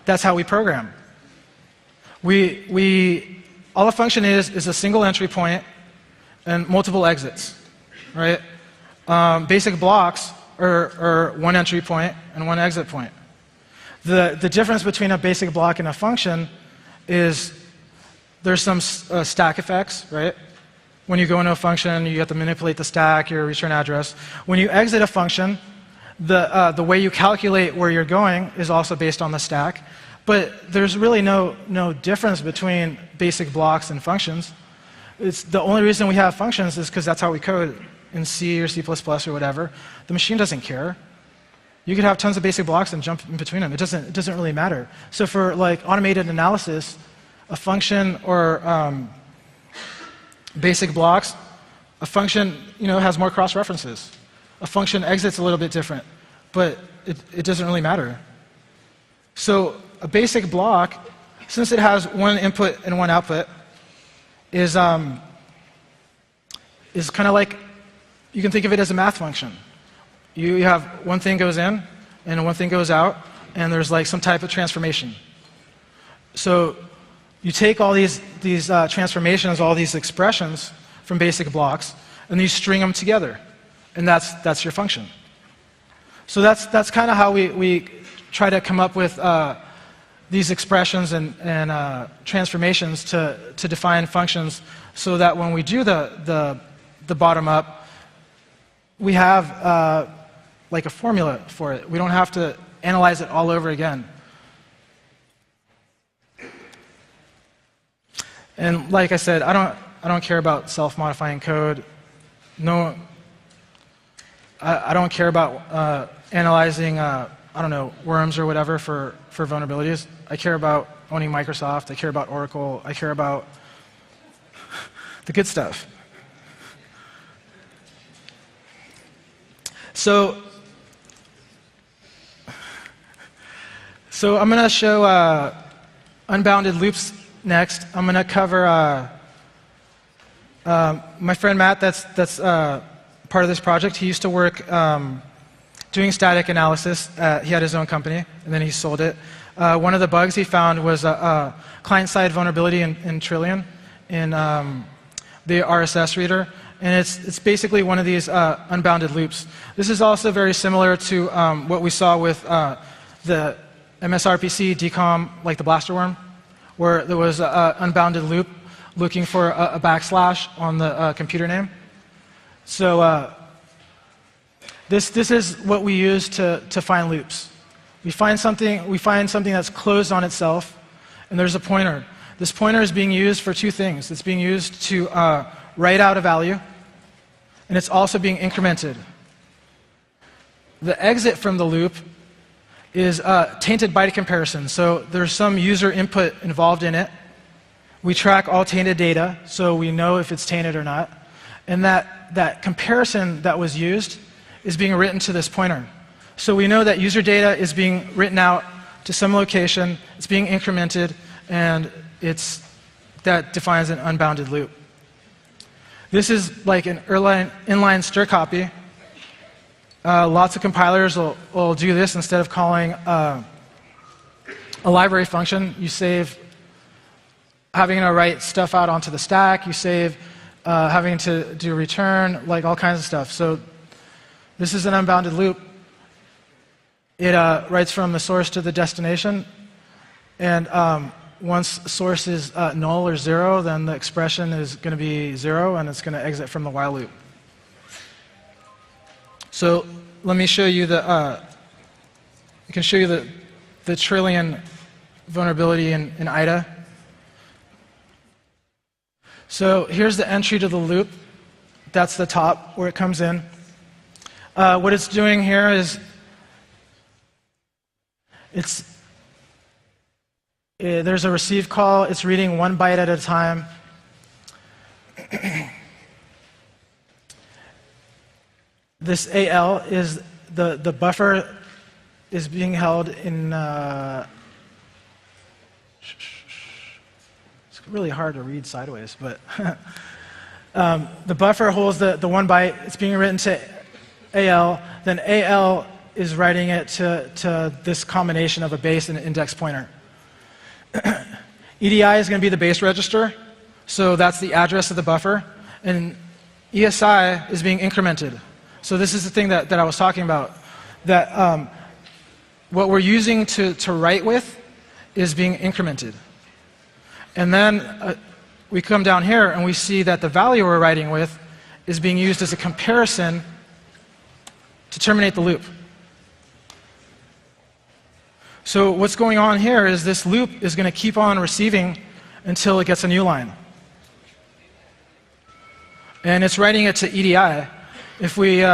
That's how we program. All a function is a single entry point and multiple exits, right? Basic blocks are one entry point and one exit point. The difference between a basic block and a function is there's some stack effects, right? When you go into a function, you have to manipulate the stack, your return address. When you exit a function, the way you calculate where you're going is also based on the stack. But there's really no difference between basic blocks and functions. It's the only reason we have functions is because that's how we code in C or C++ or whatever. The machine doesn't care. You could have tons of basic blocks and jump in between them. It doesn't really matter. So for like automated analysis, a function or basic blocks, a function has more cross-references. A function exits a little bit different, but it doesn't really matter. So a basic block, since it has one input and one output, is kind of like, you can think of it as a math function. You have one thing goes in and one thing goes out, and there's like some type of transformation. So you take all these transformations, all these expressions from basic blocks, and you string them together, and that's your function. So that's kind of how we try to come up with these expressions and transformations to define functions, so that when we do the bottom up, we have like a formula for it. We don't have to analyze it all over again. And like I said, I don't care about self-modifying code. No, I don't care about analyzing I don't know, worms or whatever for vulnerabilities. I care about owning Microsoft. I care about Oracle. I care about the good stuff. So I'm going to show unbounded loops next. I'm going to cover my friend Matt. That's part of this project. He used to work doing static analysis. He had his own company, and then he sold it. One of the bugs he found was a client-side vulnerability in Trillian, in the RSS reader. And it's basically one of these unbounded loops. This is also very similar to what we saw with the MSRPC DCOM, like the blaster worm, where there was an unbounded loop looking for a backslash on the computer name. So this is what we use to find loops. We find something that's closed on itself, and there's a pointer. This pointer is being used for two things. It's being used to write out a value, and it's also being incremented. The exit from the loop is tainted byte comparison. So there's some user input involved in it. We track all tainted data, so we know if it's tainted or not. And that comparison that was used is being written to this pointer. So we know that user data is being written out to some location, it's being incremented, and that defines an unbounded loop. This is like an inline stir copy. Lots of compilers will do this instead of calling a library function. You save having to write stuff out onto the stack. You save having to do return, like all kinds of stuff. So this is an unbounded loop. It writes from the source to the destination. And once source is null or 0, then the expression is going to be 0, and it's going to exit from the while loop. So let me show you I can show you the Trillian vulnerability in IDA. So here's the entry to the loop. That's the top where it comes in. What it's doing here is there's a receive call. It's reading 1 byte at a time. This AL is the buffer is being held in. It's really hard to read sideways, but the buffer holds the 1 byte. It's being written to AL. Then AL is writing it to this combination of a base and an index pointer. EDI is going to be the base register, so that's the address of the buffer, and ESI is being incremented. So this is the thing that I was talking about, that what we're using to write with is being incremented. And then we come down here and we see that the value we're writing with is being used as a comparison to terminate the loop. So what's going on here is this loop is going to keep on receiving until it gets a new line. And it's writing it to EDI. If we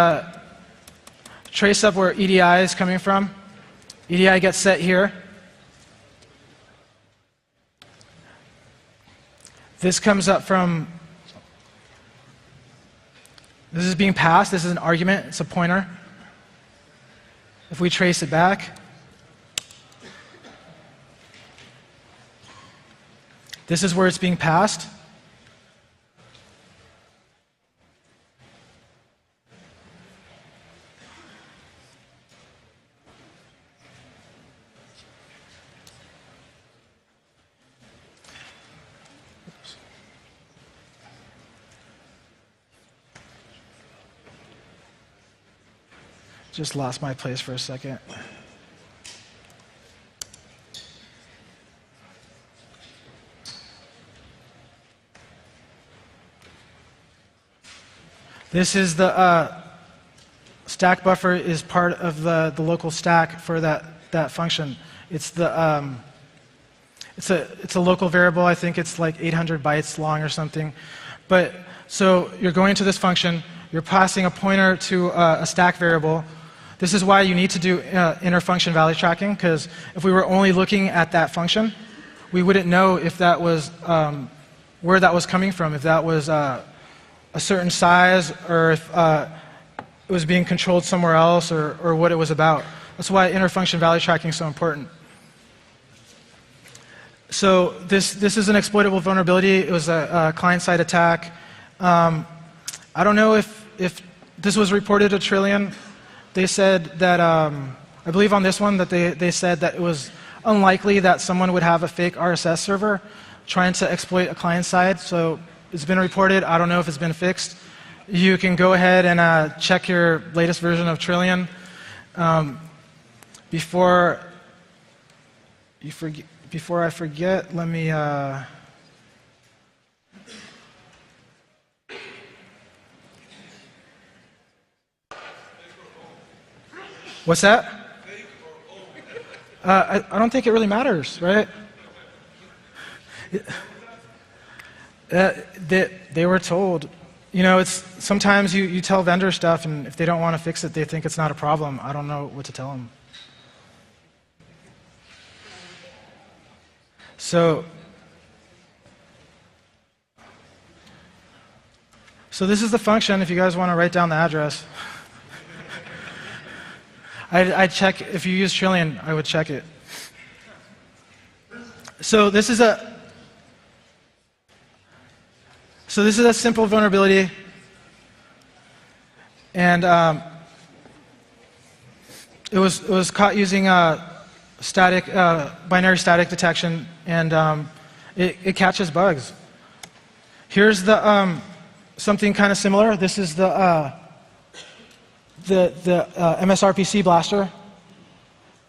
trace up where EDI is coming from, EDI gets set here. This comes up from, this is being passed, this is an argument, it's a pointer. If we trace it back, this is where it's being passed. Just lost my place for a second. This is the stack buffer is part of the local stack for that function. It's the it's a local variable. I think it's like 800 bytes long or something. But so you're going to this function. You're passing a pointer to a stack variable. This is why you need to do inner function value tracking, because if we were only looking at that function, we wouldn't know if that was where that was coming from, if that was a certain size, or if it was being controlled somewhere else, or what it was about. That's why inner function value tracking is so important. So this is an exploitable vulnerability. It was a client-side attack. I don't know if this was reported to Trillian. They said that, I believe on this one, that they said that it was unlikely that someone would have a fake RSS server trying to exploit a client side. So it's been reported. I don't know if it's been fixed. You can go ahead and check your latest version of Trillian. Before I forget, let me... What's that? I don't think it really matters, right? They were told. You know, it's sometimes you tell vendor stuff, and if they don't want to fix it, they think it's not a problem. I don't know what to tell them. So this is the function, if you guys want to write down the address. I'd check, if you use Trillian, I would check it. So this is a simple vulnerability, and it was caught using binary static detection, and it catches bugs. Here's the something kind of similar. This is the MSRPC blaster.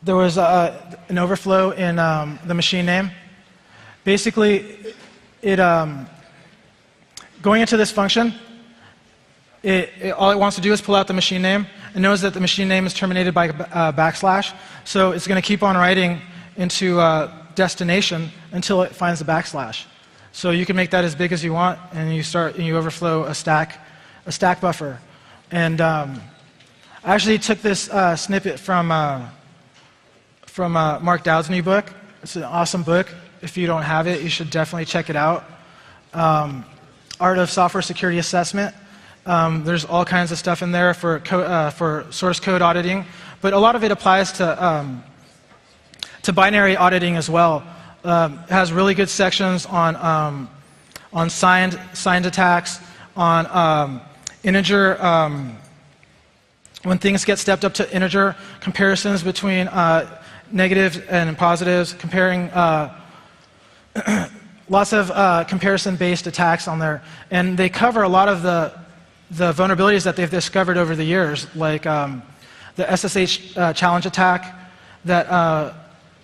There was an overflow in the machine name. Basically, going into this function, all it wants to do is pull out the machine name. It knows that the machine name is terminated by backslash, so it's going to keep on writing into destination until it finds the backslash. So you can make that as big as you want, and you overflow a stack buffer. And I actually took this snippet from Mark Dowd's new book. It's an awesome book. If you don't have it, you should definitely check it out. Art of Software Security Assessment. There's all kinds of stuff in there for source code auditing, but a lot of it applies to binary auditing as well. It has really good sections on signed attacks, on integer when things get stepped up to integer, comparisons between negatives and positives, comparing lots of comparison-based attacks on there. And they cover a lot of the vulnerabilities that they've discovered over the years, like the SSH challenge attack that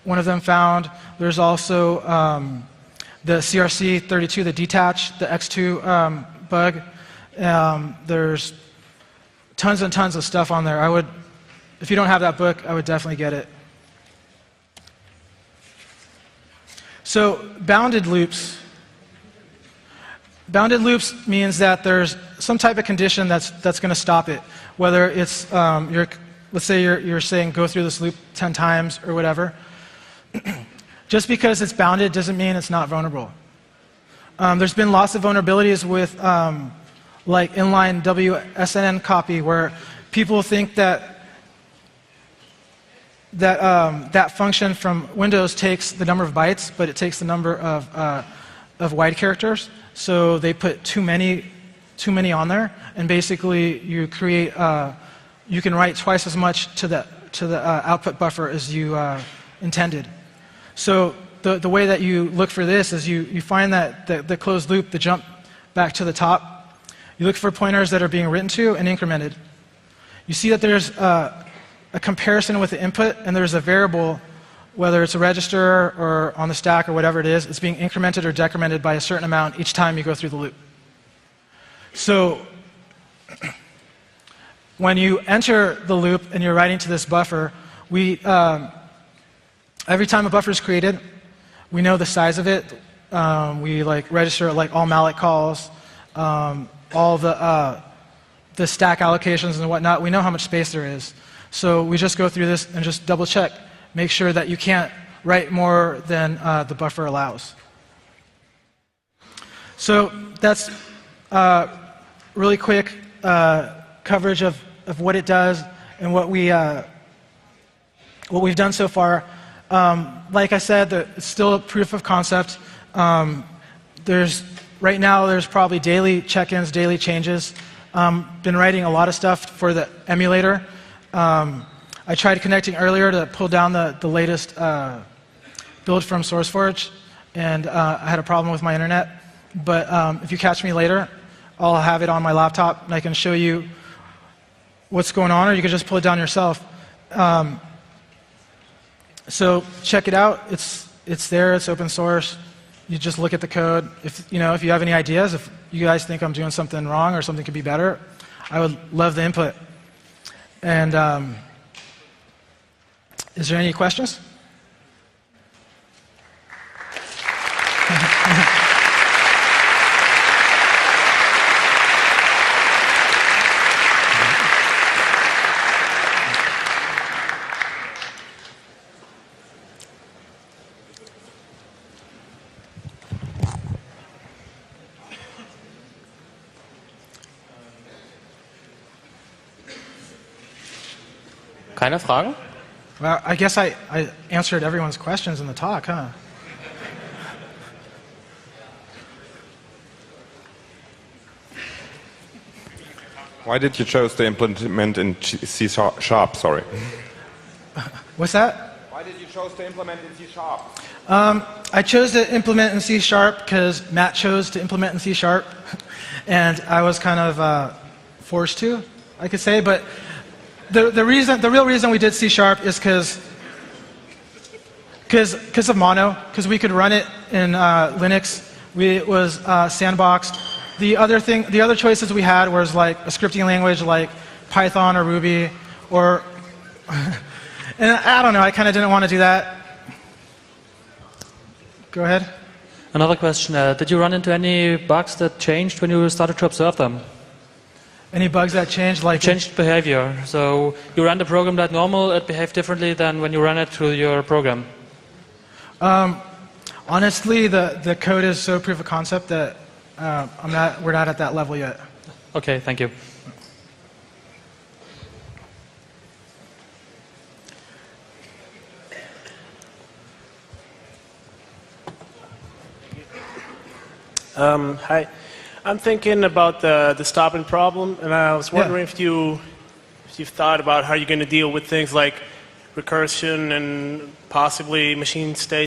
one of them found. There's also the CRC32, the detach, the X2 bug. There's tons and tons of stuff on there. If you don't have that book, I would definitely get it. So bounded loops. Bounded loops means that there's some type of condition that's going to stop it. Whether it's, let's say you're saying go through this loop 10 times or whatever. Just because it's bounded doesn't mean it's not vulnerable. There's been lots of vulnerabilities with like inline WSNN copy, where people think that function from Windows takes the number of bytes, but it takes the number of wide characters. So they put too many on there, and basically you create you can write twice as much to the output buffer as you intended. So the way that you look for this is you find that the closed loop, the jump back to the top. You look for pointers that are being written to and incremented. You see that there's a comparison with the input, and there's a variable, whether it's a register or on the stack or whatever it is, it's being incremented or decremented by a certain amount each time you go through the loop. So when you enter the loop and you're writing to this buffer, every time a buffer is created, we know the size of it. We register like all malloc calls, all the stack allocations and whatnot. We know how much space there is. So we just go through this and just double check. Make sure that you can't write more than the buffer allows. So that's really quick coverage of what it does and what we've done so far. Like I said, it's still a proof of concept. Right now, there's probably daily check-ins, daily changes. Been writing a lot of stuff for the emulator. I tried connecting earlier to pull down the latest build from SourceForge, and I had a problem with my internet. But if you catch me later, I'll have it on my laptop, and I can show you what's going on, or you can just pull it down yourself. So check it out. It's there. It's open source. You just look at the code. If you have any ideas, if you guys think I'm doing something wrong or something could be better, I would love the input. And is there any questions? Keine Fragen? Well, I guess I answered everyone's questions in the talk, huh? Why did you choose to implement in C#? Sorry. What's that? Why did you choose to implement in C#? I chose to implement in C# because Matt chose to implement in C#, and I was kind of forced to, I could say. But the real reason we did C# is because of Mono, because we could run it in Linux. It was sandboxed. The other choices we had was like a scripting language like Python or Ruby, or and I don't know. I kind of didn't want to do that. Go ahead. Another question. Did you run into any bugs that changed when you started to observe them? Any bugs that changed? Changed behavior. So you ran the program like normal, it behaved differently than when you ran it through your program? Honestly, the code is so proof of concept that we're not at that level yet. Okay, thank you. Hi. I'm thinking about the stopping problem, and I was wondering if you you've thought about how you're going to deal with things like recursion and possibly machine state